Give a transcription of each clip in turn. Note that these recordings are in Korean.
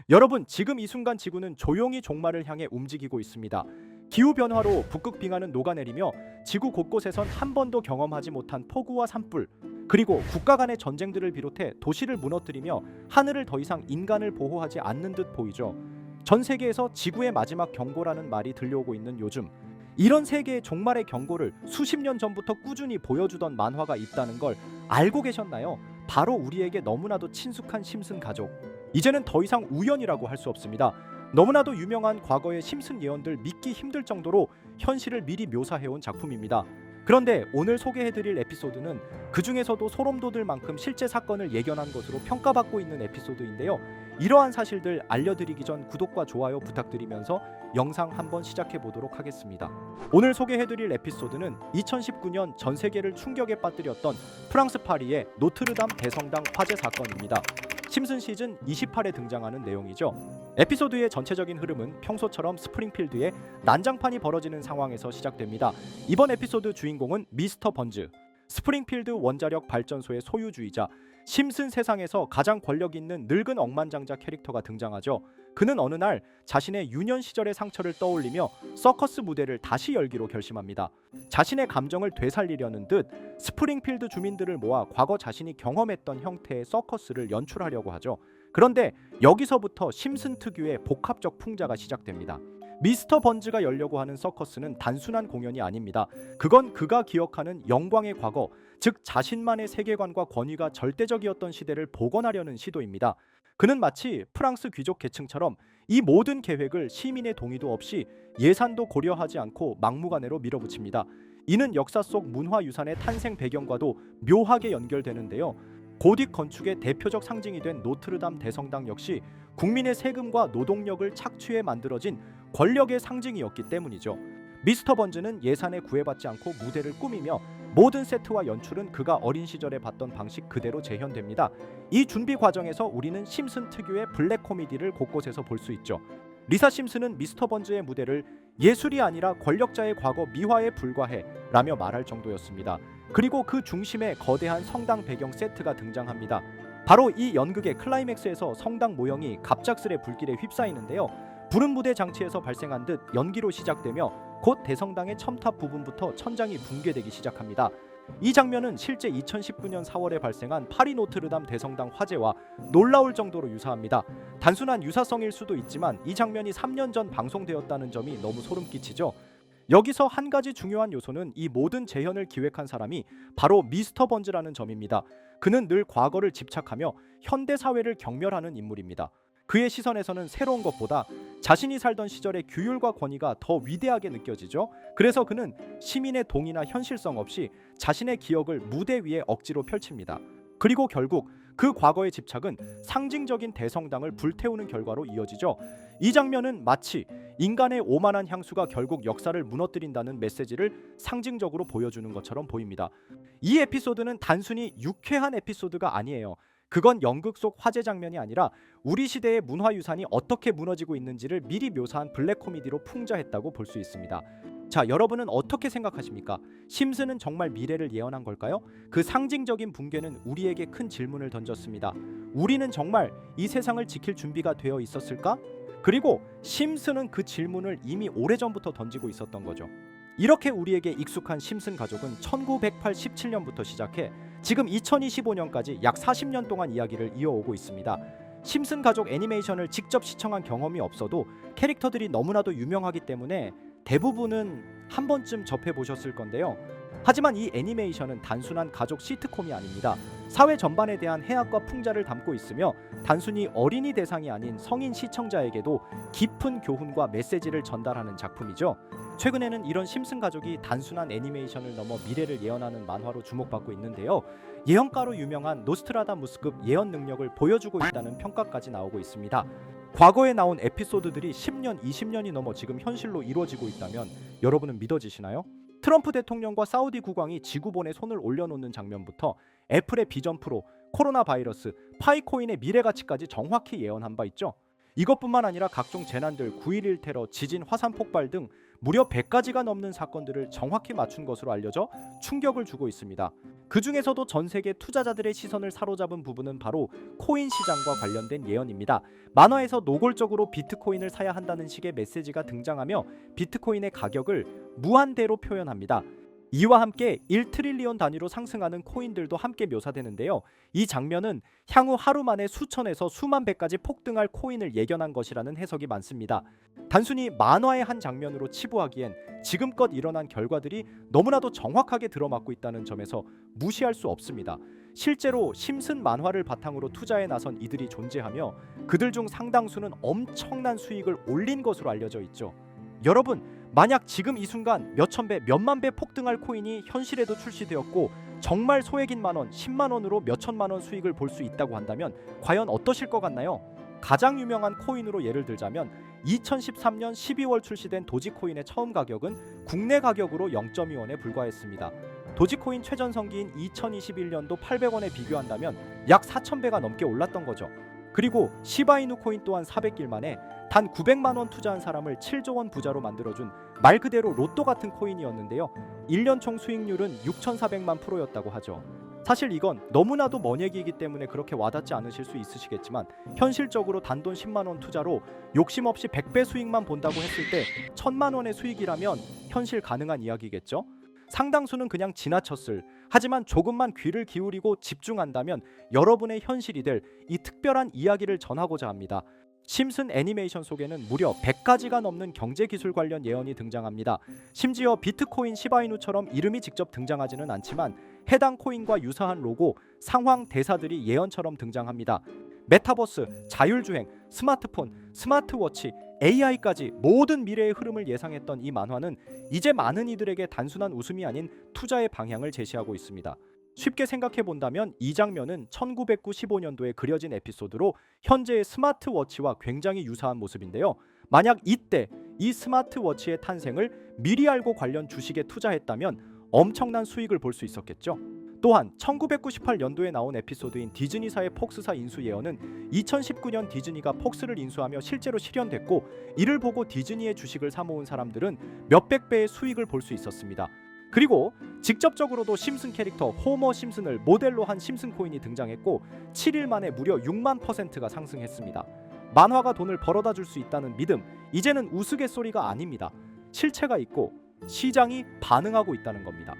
여러분, 지금 이 순간 지구는 조용히 종말을 향해 움직이고 있습니다. 기후변화로 북극 빙하는 녹아내리며 지구 곳곳에선 한 번도 경험하지 못한 폭우와 산불, 그리고 국가 간의 전쟁들을 비롯해 도시를 무너뜨리며 하늘을 더 이상 인간을 보호하지 않는 듯 보이죠. 전 세계에서 지구의 마지막 경고라는 말이 들려오고 있는 요즘, 이런 세계의 종말의 경고를 수십 년 전부터 꾸준히 보여주던 만화가 있다는 걸 알고 계셨나요? 바로 우리에게 너무나도 친숙한 심슨 가족. 이제는 더 이상 우연이라고 할 수 없습니다. 너무나도 유명한 과거의 심슨 예언들 믿기 힘들 정도로 현실을 미리 묘사해온 작품입니다. 그런데 오늘 소개해드릴 에피소드는 그 중에서도 소름 돋을 만큼 실제 사건을 예견한 것으로 평가받고 있는 에피소드인데요. 이러한 사실들 알려드리기 전 구독과 좋아요 부탁드리면서 영상 한번 시작해 보도록 하겠습니다. 오늘 소개해드릴 에피소드는 2019년 전 세계를 충격에 빠뜨렸던 프랑스 파리의 노트르담 대성당 화재 사건입니다. 심슨 시즌 28에 등장하는 내용이죠. 에피소드의 전체적인 흐름은 평소처럼 스프링필드에 난장판이 벌어지는 상황에서 시작됩니다. 이번 에피소드 주인공은 미스터 번즈, 스프링필드 원자력 발전소의 소유주이자 심슨 세상에서 가장 권력 있는 늙은 억만장자 캐릭터가 등장하죠. 그는 어느 날 자신의 유년 시절의 상처를 떠올리며 서커스 무대를 다시 열기로 결심합니다. 자신의 감정을 되살리려는 듯 스프링필드 주민들을 모아 과거 자신이 경험했던 형태의 서커스를 연출하려고 하죠. 그런데 여기서부터 심슨 특유의 복합적 풍자가 시작됩니다. 미스터 번즈가 열려고 하는 서커스는 단순한 공연이 아닙니다. 그건 그가 기억하는 영광의 과거, 즉 자신만의 세계관과 권위가 절대적이었던 시대를 복원하려는 시도입니다. 그는 마치 프랑스 귀족 계층처럼 이 모든 계획을 시민의 동의도 없이 예산도 고려하지 않고 막무가내로 밀어붙입니다. 이는 역사 속 문화유산의 탄생 배경과도 묘하게 연결되는데요. 고딕 건축의 대표적 상징이 된 노트르담 대성당 역시 국민의 세금과 노동력을 착취해 만들어진 권력의 상징이었기 때문이죠. 미스터 번즈는 예산에 구애받지 않고 무대를 꾸미며 모든 세트와 연출은 그가 어린 시절에 봤던 방식 그대로 재현됩니다. 이 준비 과정에서 우리는 심슨 특유의 블랙 코미디를 곳곳에서 볼 수 있죠. 리사 심슨은 미스터 번즈의 무대를 예술이 아니라 권력자의 과거 미화에 불과해 라며 말할 정도였습니다. 그리고 그 중심에 거대한 성당 배경 세트가 등장합니다. 바로 이 연극의 클라이맥스에서 성당 모형이 갑작스레 불길에 휩싸이는데요. 불은 무대 장치에서 발생한 듯 연기로 시작되며 곧 대성당의 첨탑 부분부터 천장이 붕괴되기 시작합니다. 이 장면은 실제 2019년 4월에 발생한 파리 노트르담 대성당 화재와 놀라울 정도로 유사합니다. 단순한 유사성일 수도 있지만 이 장면이 3년 전 방송되었다는 점이 너무 소름 끼치죠. 여기서 한 가지 중요한 요소는 이 모든 재현을 기획한 사람이 바로 미스터 번즈라는 점입니다. 그는 늘 과거를 집착하며 현대 사회를 경멸하는 인물입니다. 그의 시선에서는 새로운 것보다 자신이 살던 시절의 규율과 권위가 더 위대하게 느껴지죠. 그래서 그는 시민의 동의나 현실성 없이 자신의 기억을 무대 위에 억지로 펼칩니다. 그리고 결국 그 과거의 집착은 상징적인 대성당을 불태우는 결과로 이어지죠. 이 장면은 마치 인간의 오만한 향수가 결국 역사를 무너뜨린다는 메시지를 상징적으로 보여주는 것처럼 보입니다. 이 에피소드는 단순히 유쾌한 에피소드가 아니에요. 그건 연극 속 화재 장면이 아니라 우리 시대의 문화유산이 어떻게 무너지고 있는지를 미리 묘사한 블랙 코미디로 풍자했다고 볼 수 있습니다. 자, 여러분은 어떻게 생각하십니까? 심슨은 정말 미래를 예언한 걸까요? 그 상징적인 붕괴는 우리에게 큰 질문을 던졌습니다. 우리는 정말 이 세상을 지킬 준비가 되어 있었을까? 그리고 심슨은 그 질문을 이미 오래전부터 던지고 있었던 거죠. 이렇게 우리에게 익숙한 심슨 가족은 1987년부터 시작해 지금 2025년까지 약 40년 동안 이야기를 이어오고 있습니다. 심슨 가족 애니메이션을 직접 시청한 경험이 없어도 캐릭터들이 너무나도 유명하기 때문에 대부분은 한 번쯤 접해보셨을 건데요. 하지만 이 애니메이션은 단순한 가족 시트콤이 아닙니다. 사회 전반에 대한 해악과 풍자를 담고 있으며 단순히 어린이 대상이 아닌 성인 시청자에게도 깊은 교훈과 메시지를 전달하는 작품이죠. 최근에는 이런 심슨 가족이 단순한 애니메이션을 넘어 미래를 예언하는 만화로 주목받고 있는데요. 예언가로 유명한 노스트라다무스급 예언 능력을 보여주고 있다는 평가까지 나오고 있습니다. 과거에 나온 에피소드들이 10년, 20년이 넘어 지금 현실로 이루어지고 있다면 여러분은 믿어지시나요? 트럼프 대통령과 사우디 국왕이 지구본에 손을 올려놓는 장면부터 애플의 비전 프로, 코로나 바이러스, 파이코인의 미래 가치까지 정확히 예언한 바 있죠. 이것뿐만 아니라 각종 재난들, 9.11 테러, 지진, 화산 폭발 등 무려 100가지가 넘는 사건들을 정확히 맞춘 것으로 알려져 충격을 주고 있습니다. 그 중에서도 전 세계 투자자들의 시선을 사로잡은 부분은 바로 코인 시장과 관련된 예언입니다. 만화에서 노골적으로 비트코인을 사야 한다는 식의 메시지가 등장하며 비트코인의 가격을 무한대로 표현합니다. 이와 함께 1트릴리온 단위로 상승하는 코인들도 함께 묘사되는데요. 이 장면은 향후 하루 만에 수천에서 수만 배까지 폭등할 코인을 예견한 것이라는 해석이 많습니다. 단순히 만화의 한 장면으로 치부하기엔 지금껏 일어난 결과들이 너무나도 정확하게 들어맞고 있다는 점에서 무시할 수 없습니다. 실제로 심슨 만화를 바탕으로 투자에 나선 이들이 존재하며 그들 중 상당수는 엄청난 수익을 올린 것으로 알려져 있죠. 여러분, 만약 지금 이 순간 몇천 배, 몇만 배 폭등할 코인이 현실에도 출시되었고 정말 소액인 만원, 10만원으로 몇천만원 수익을 볼 수 있다고 한다면 과연 어떠실 것 같나요? 가장 유명한 코인으로 예를 들자면 2013년 12월 출시된 도지코인의 처음 가격은 국내 가격으로 0.2원에 불과했습니다. 도지코인 최전성기인 2021년도 800원에 비교한다면 약 4,000배가 넘게 올랐던 거죠. 그리고 시바이누 코인 또한 400일 만에 단 900만원 투자한 사람을 7조 원 부자로 만들어준 말 그대로 로또 같은 코인이었는데요. 1년 총 수익률은 6,400만 %였다고 하죠. 사실 이건 너무나도 먼 얘기이기 때문에 그렇게 와닿지 않으실 수 있으시겠지만 현실적으로 단돈 10만원 투자로 욕심 없이 100배 수익만 본다고 했을 때 1,000만원의 수익이라면 현실 가능한 이야기겠죠? 상당수는 그냥 지나쳤을, 하지만 조금만 귀를 기울이고 집중한다면 여러분의 현실이 될 이 특별한 이야기를 전하고자 합니다. 심슨 애니메이션 속에는 무려 100가지가 넘는 경제기술 관련 예언이 등장합니다. 심지어 비트코인 시바이누처럼 이름이 직접 등장하지는 않지만 해당 코인과 유사한 로고, 상황, 대사들이 예언처럼 등장합니다. 메타버스, 자율주행, 스마트폰, 스마트워치, AI까지 모든 미래의 흐름을 예상했던 이 만화는 이제 많은 이들에게 단순한 웃음이 아닌 투자의 방향을 제시하고 있습니다. 쉽게 생각해 본다면 이 장면은 1995년도에 그려진 에피소드로 현재의 스마트워치와 굉장히 유사한 모습인데요. 만약 이때 이 스마트워치의 탄생을 미리 알고 관련 주식에 투자했다면 엄청난 수익을 볼 수 있었겠죠. 또한 1998년도에 나온 에피소드인 디즈니사의 폭스사 인수 예언은 2019년 디즈니가 폭스를 인수하며 실제로 실현됐고, 이를 보고 디즈니의 주식을 사모은 사람들은 몇백 배의 수익을 볼 수 있었습니다. 그리고 직접적으로도 심슨 캐릭터 호머 심슨을 모델로 한 심슨 코인이 등장했고 7일 만에 무려 6만 %가 상승했습니다. 만화가 돈을 벌어다 줄 수 있다는 믿음, 이제는 우스갯소리가 아닙니다. 실체가 있고 시장이 반응하고 있다는 겁니다.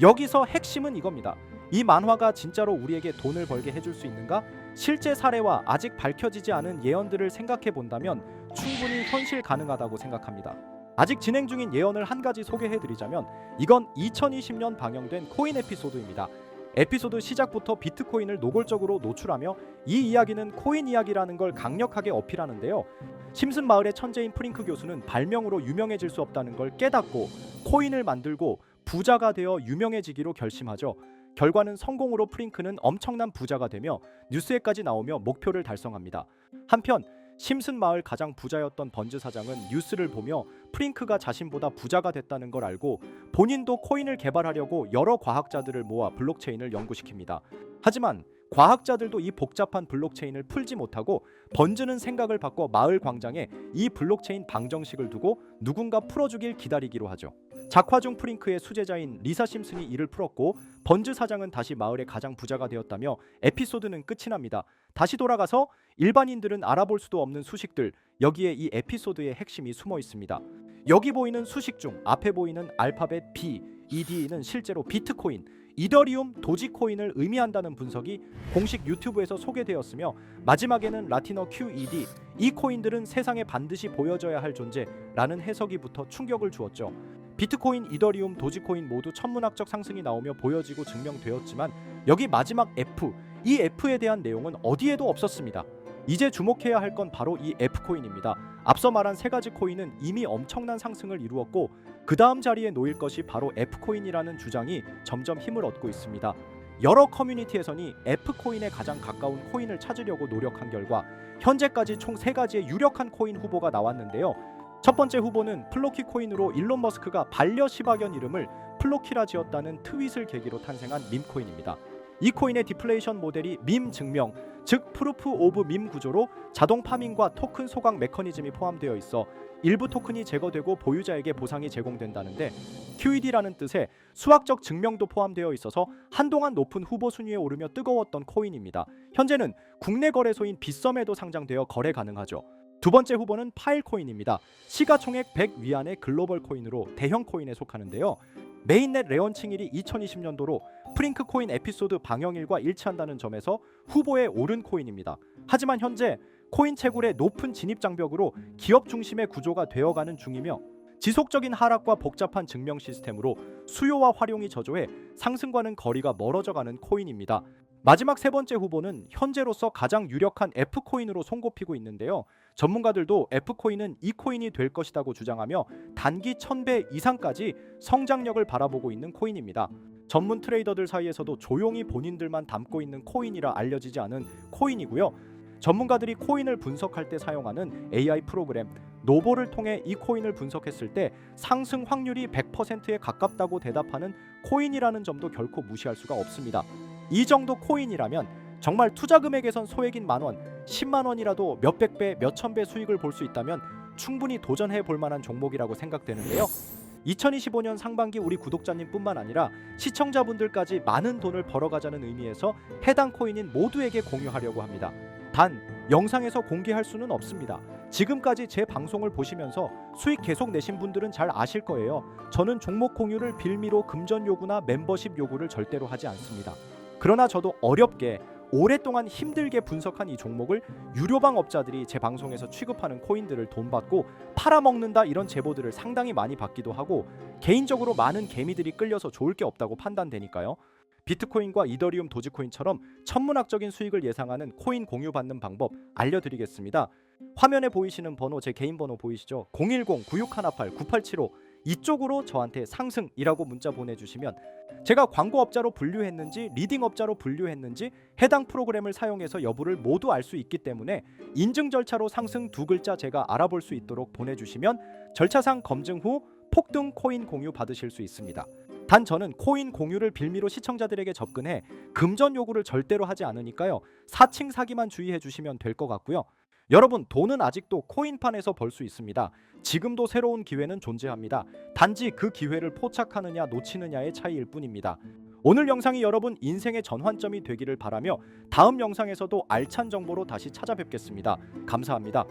여기서 핵심은 이겁니다. 이 만화가 진짜로 우리에게 돈을 벌게 해줄 수 있는가? 실제 사례와 아직 밝혀지지 않은 예언들을 생각해 본다면 충분히 현실 가능하다고 생각합니다. 아직 진행 중인 예언을 한 가지 소개해드리자면 이건 2020년 방영된 코인 에피소드입니다. 에피소드 시작부터 비트코인을 노골적으로 노출하며 이 이야기는 코인 이야기라는 걸 강력하게 어필하는데요. 심슨 마을의 천재인 프링크 교수는 발명으로 유명해질 수 없다는 걸 깨닫고 코인을 만들고 부자가 되어 유명해지기로 결심하죠. 결과는 성공으로 프링크는 엄청난 부자가 되며 뉴스에까지 나오며 목표를 달성합니다. 한편 심슨 마을 가장 부자였던 번즈 사장은 뉴스를 보며 프링크가 자신보다 부자가 됐다는 걸 알고 본인도 코인을 개발하려고 여러 과학자들을 모아 블록체인을 연구시킵니다. 하지만 과학자들도 이 복잡한 블록체인을 풀지 못하고 번즈는 생각을 바꿔 마을 광장에 이 블록체인 방정식을 두고 누군가 풀어주길 기다리기로 하죠. 작화 중 프링크의 수제자인 리사 심슨이 이를 풀었고 번즈 사장은 다시 마을의 가장 부자가 되었다며 에피소드는 끝이 납니다. 다시 돌아가서 일반인들은 알아볼 수도 없는 수식들, 여기에 이 에피소드의 핵심이 숨어 있습니다. 여기 보이는 수식 중 앞에 보이는 알파벳 B, ED는 실제로 비트코인, 이더리움, 도지코인을 의미한다는 분석이 공식 유튜브에서 소개되었으며 마지막에는 라틴어 QED, 이 코인들은 세상에 반드시 보여져야 할 존재라는 해석이 붙어 충격을 주었죠. 비트코인, 이더리움, 도지코인 모두 천문학적 상승이 나오며 보여지고 증명되었지만 여기 마지막 F, 이 F에 대한 내용은 어디에도 없었습니다. 이제 주목해야 할 건 바로 이 F코인입니다. 앞서 말한 세 가지 코인은 이미 엄청난 상승을 이루었고 그 다음 자리에 놓일 것이 바로 F코인이라는 주장이 점점 힘을 얻고 있습니다. 여러 커뮤니티에서는 F코인에 가장 가까운 코인을 찾으려고 노력한 결과 현재까지 총 3가지의 유력한 코인 후보가 나왔는데요. 첫 번째 후보는 플로키 코인으로 일론 머스크가 반려 시바견 이름을 플로키라 지었다는 트윗을 계기로 탄생한 밈코인입니다. 이 코인의 디플레이션 모델이 밈 증명, 즉 프루프 오브 밈 구조로 자동 파밍과 토큰 소각 메커니즘이 포함되어 있어 일부 토큰이 제거되고 보유자에게 보상이 제공된다는데 QED라는 뜻에 수학적 증명도 포함되어 있어서 한동안 높은 후보 순위에 오르며 뜨거웠던 코인입니다. 현재는 국내 거래소인 빗썸에도 상장되어 거래 가능하죠. 두 번째 후보는 파일코인입니다. 시가총액 100 위안의 글로벌 코인으로 대형 코인에 속하는데요. 메인넷 레언칭일이 2020년도로 프링크 코인 에피소드 방영일과 일치한다는 점에서 후보에 오른 코인입니다. 하지만 현재 코인 채굴의 높은 진입 장벽으로 기업 중심의 구조가 되어가는 중이며 지속적인 하락과 복잡한 증명 시스템으로 수요와 활용이 저조해 상승과는 거리가 멀어져가는 코인입니다. 마지막 세 번째 후보는 현재로서 가장 유력한 F코인으로 손꼽히고 있는데요. 전문가들도 F코인은 이 코인이 될 것이라고 주장하며 단기 1000배 이상까지 성장력을 바라보고 있는 코인입니다. 전문 트레이더들 사이에서도 조용히 본인들만 담고 있는 코인이라 알려지지 않은 코인이고요. 전문가들이 코인을 분석할 때 사용하는 AI 프로그램 노보를 통해 이 코인을 분석했을 때 상승 확률이 100%에 가깝다고 대답하는 코인이라는 점도 결코 무시할 수가 없습니다. 이 정도 코인이라면 정말 투자 금액에선 소액인 만원, 10만 원이라도 몇백 배, 몇천 배 수익을 볼 수 있다면 충분히 도전해 볼 만한 종목이라고 생각되는데요. 2025년 상반기 우리 구독자님뿐만 아니라 시청자분들까지 많은 돈을 벌어가자는 의미에서 해당 코인인 모두에게 공유하려고 합니다. 단 영상에서 공개할 수는 없습니다. 지금까지 제 방송을 보시면서 수익 계속 내신 분들은 잘 아실 거예요. 저는 종목 공유를 빌미로 금전 요구나 멤버십 요구를 절대로 하지 않습니다. 그러나 저도 어렵게 오랫동안 힘들게 분석한 이 종목을 유료방 업자들이 제 방송에서 취급하는 코인들을 돈 받고 팔아먹는다 이런 제보들을 상당히 많이 받기도 하고 개인적으로 많은 개미들이 끌려서 좋을 게 없다고 판단되니까요. 비트코인과 이더리움 도지코인처럼 천문학적인 수익을 예상하는 코인 공유 받는 방법 알려드리겠습니다. 화면에 보이시는 번호, 제 개인 번호 보이시죠? 010-9618-9875 이쪽으로 저한테 상승이라고 문자 보내주시면 제가 광고업자로 분류했는지 리딩업자로 분류했는지 해당 프로그램을 사용해서 여부를 모두 알 수 있기 때문에 인증 절차로 상승 두 글자 제가 알아볼 수 있도록 보내주시면 절차상 검증 후 폭등 코인 공유 받으실 수 있습니다. 단 저는 코인 공유를 빌미로 시청자들에게 접근해 금전 요구를 절대로 하지 않으니까요. 사칭 사기만 주의해 주시면 될 것 같고요. 여러분, 돈은 아직도 코인판에서 벌 수 있습니다. 지금도 새로운 기회는 존재합니다. 단지 그 기회를 포착하느냐 놓치느냐의 차이일 뿐입니다. 오늘 영상이 여러분 인생의 전환점이 되기를 바라며 다음 영상에서도 알찬 정보로 다시 찾아뵙겠습니다. 감사합니다.